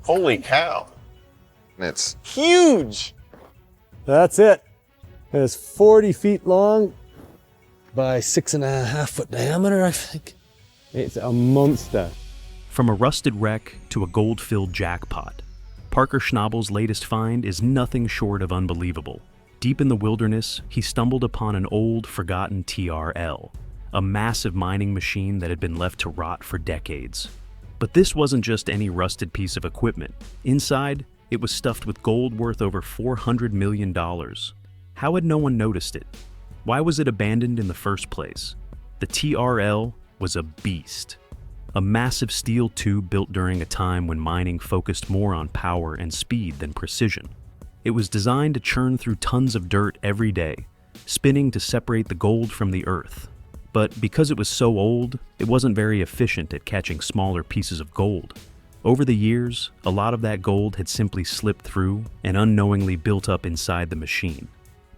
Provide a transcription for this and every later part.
Holy cow. It's Huge. That's it. It's 40 feet long by 6.5 foot diameter, I think. It's a monster. From a rusted wreck to a gold-filled jackpot, Parker Schnabel's latest find is nothing short of unbelievable. Deep in the wilderness, he stumbled upon an old, forgotten TRL, a massive mining machine that had been left to rot for decades. But this wasn't just any rusted piece of equipment. Inside, it was stuffed with gold worth over $400 million. How had no one noticed it? Why was it abandoned in the first place? The TRL was a beast. A massive steel tube built during a time when mining focused more on power and speed than precision. It was designed to churn through tons of dirt every day, spinning to separate the gold from the earth. But because it was so old, it wasn't very efficient at catching smaller pieces of gold. Over the years, a lot of that gold had simply slipped through and unknowingly built up inside the machine.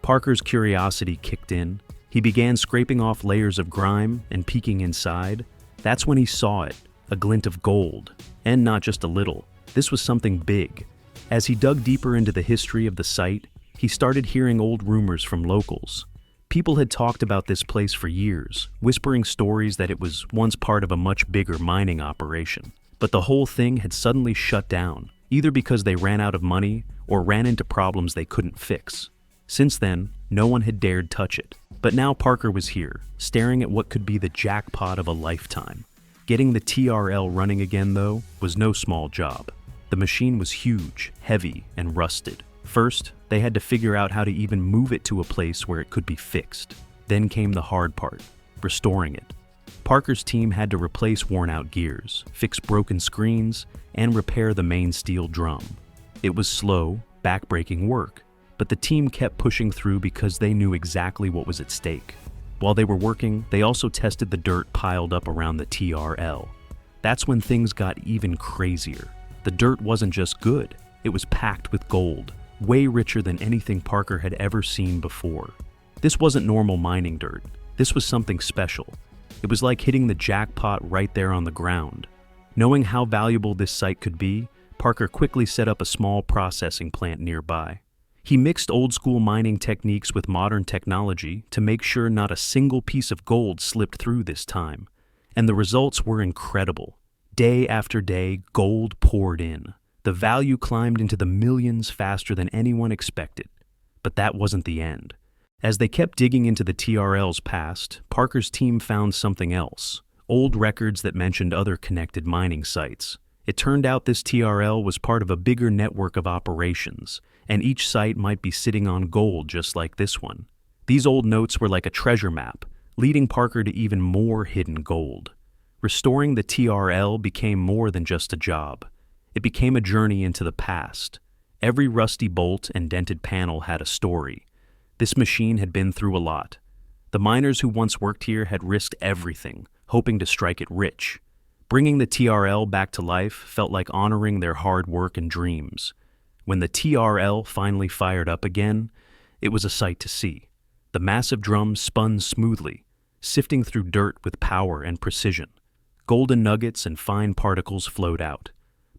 Parker's curiosity kicked in. He began scraping off layers of grime and peeking inside. That's when he saw it, a glint of gold. And not just a little. This was something big. As he dug deeper into the history of the site, he started hearing old rumors from locals. People had talked about this place for years, whispering stories that it was once part of a much bigger mining operation. But the whole thing had suddenly shut down, either because they ran out of money or ran into problems they couldn't fix. Since then, no one had dared touch it. But now Parker was here, staring at what could be the jackpot of a lifetime. Getting the TRL running again, though, was no small job. The machine was huge, heavy, and rusted. First, they had to figure out how to even move it to a place where it could be fixed. Then came the hard part, restoring it. Parker's team had to replace worn-out gears, fix broken screens, and repair the main steel drum. It was slow, back-breaking work, but the team kept pushing through because they knew exactly what was at stake. While they were working, they also tested the dirt piled up around the TRL. That's when things got even crazier. The dirt wasn't just good, it was packed with gold, way richer than anything Parker had ever seen before. This wasn't normal mining dirt. This was something special. It was like hitting the jackpot right there on the ground. Knowing how valuable this site could be, Parker quickly set up a small processing plant nearby. He mixed old-school mining techniques with modern technology to make sure not a single piece of gold slipped through this time. And the results were incredible. Day after day, gold poured in. The value climbed into the millions faster than anyone expected. But that wasn't the end. As they kept digging into the TRL's past, Parker's team found something else. Old records that mentioned other connected mining sites. It turned out this TRL was part of a bigger network of operations, and each site might be sitting on gold just like this one. These old notes were like a treasure map, leading Parker to even more hidden gold. Restoring the TRL became more than just a job. It became a journey into the past. Every rusty bolt and dented panel had a story. This machine had been through a lot. The miners who once worked here had risked everything, hoping to strike it rich. Bringing the TRL back to life felt like honoring their hard work and dreams. When the TRL finally fired up again, it was a sight to see. The massive drum spun smoothly, sifting through dirt with power and precision. Golden nuggets and fine particles flowed out.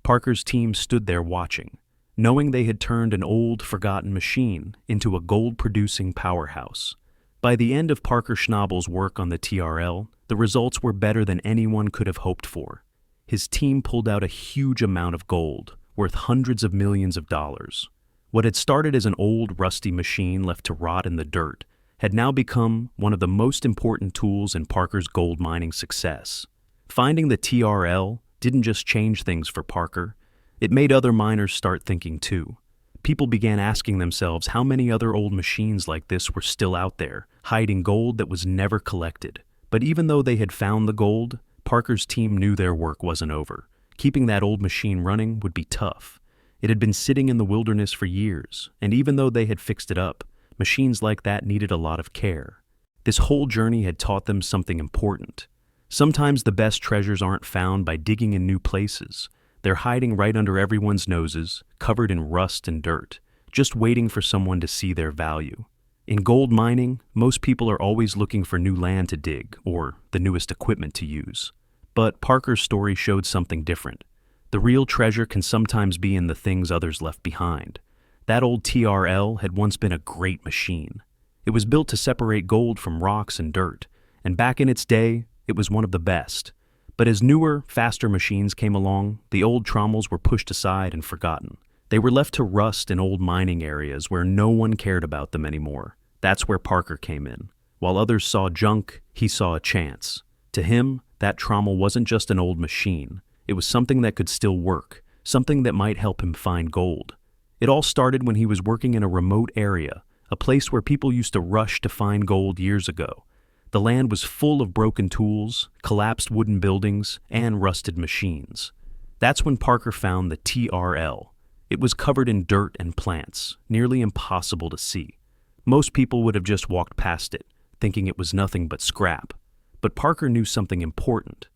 Parker's team stood there watching, knowing they had turned an old, forgotten machine into a gold-producing powerhouse. By the end of Parker Schnabel's work on the TRL, the results were better than anyone could have hoped for. His team pulled out a huge amount of gold, worth hundreds of millions of dollars. What had started as an old, rusty machine left to rot in the dirt had now become one of the most important tools in Parker's gold mining success. Finding the TRL didn't just change things for Parker, it made other miners start thinking too. People began asking themselves how many other old machines like this were still out there, hiding gold that was never collected. But even though they had found the gold, Parker's team knew their work wasn't over. Keeping that old machine running would be tough. It had been sitting in the wilderness for years, and even though they had fixed it up, machines like that needed a lot of care. This whole journey had taught them something important. Sometimes the best treasures aren't found by digging in new places. They're hiding right under everyone's noses, covered in rust and dirt, just waiting for someone to see their value. In gold mining, most people are always looking for new land to dig or the newest equipment to use. But Parker's story showed something different. The real treasure can sometimes be in the things others left behind. That old TRL had once been a great machine. It was built to separate gold from rocks and dirt, and back in its day, it was one of the best. But as newer, faster machines came along, the old trommels were pushed aside and forgotten. They were left to rust in old mining areas where no one cared about them anymore. That's where Parker came in. While others saw junk, he saw a chance. To him, that trommel wasn't just an old machine. It was something that could still work, something that might help him find gold. It all started when he was working in a remote area, a place where people used to rush to find gold years ago. The land was full of broken tools, collapsed wooden buildings, and rusted machines. That's when Parker found the TRL. It was covered in dirt and plants, nearly impossible to see. Most people would have just walked past it, thinking it was nothing but scrap. But Parker knew something important.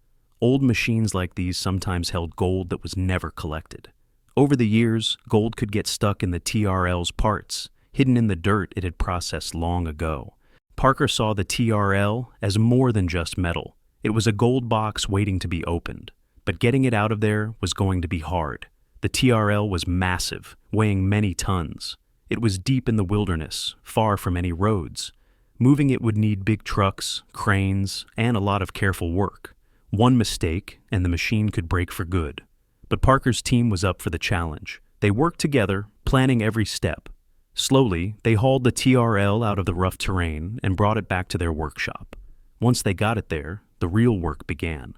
Old machines like these sometimes held gold that was never collected. Over the years, gold could get stuck in the TRL's parts, hidden in the dirt it had processed long ago. Parker saw the TRL as more than just metal. It was a gold box waiting to be opened. But getting it out of there was going to be hard. The TRL was massive, weighing many tons. It was deep in the wilderness, far from any roads. Moving it would need big trucks, cranes, and a lot of careful work. One mistake, and the machine could break for good. But Parker's team was up for the challenge. They worked together, planning every step. Slowly, they hauled the TRL out of the rough terrain and brought it back to their workshop. Once they got it there, the real work began.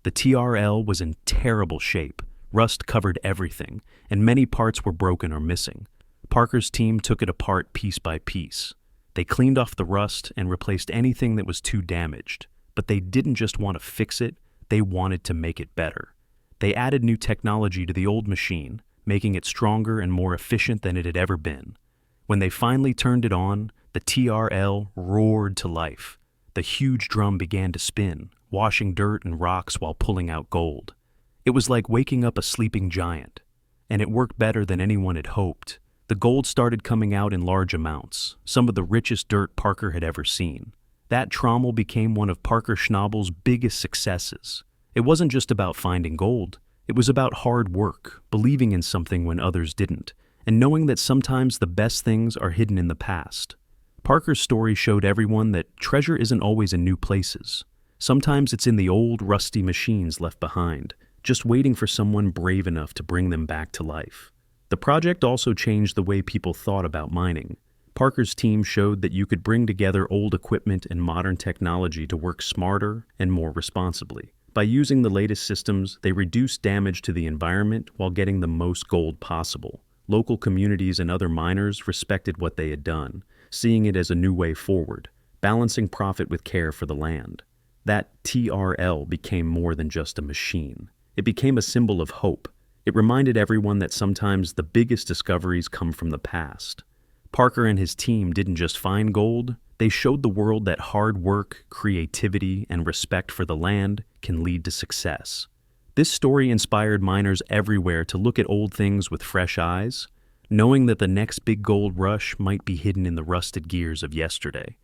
The TRL was in terrible shape. Rust covered everything, and many parts were broken or missing. Parker's team took it apart piece by piece. They cleaned off the rust and replaced anything that was too damaged. But they didn't just want to fix it, they wanted to make it better. They added new technology to the old machine, making it stronger and more efficient than it had ever been. When they finally turned it on, the TRL roared to life. The huge drum began to spin, washing dirt and rocks while pulling out gold. It was like waking up a sleeping giant, and it worked better than anyone had hoped. The gold started coming out in large amounts, some of the richest dirt Parker had ever seen. That trommel became one of Parker Schnabel's biggest successes. It wasn't just about finding gold. It was about hard work, believing in something when others didn't, and knowing that sometimes the best things are hidden in the past. Parker's story showed everyone that treasure isn't always in new places. Sometimes it's in the old, rusty machines left behind, just waiting for someone brave enough to bring them back to life. The project also changed the way people thought about mining. Parker's team showed that you could bring together old equipment and modern technology to work smarter and more responsibly. By using the latest systems, they reduced damage to the environment while getting the most gold possible. Local communities and other miners respected what they had done, seeing it as a new way forward, balancing profit with care for the land. That TRL became more than just a machine. It became a symbol of hope. It reminded everyone that sometimes the biggest discoveries come from the past. Parker and his team didn't just find gold, they showed the world that hard work, creativity, and respect for the land can lead to success. This story inspired miners everywhere to look at old things with fresh eyes, knowing that the next big gold rush might be hidden in the rusted gears of yesterday.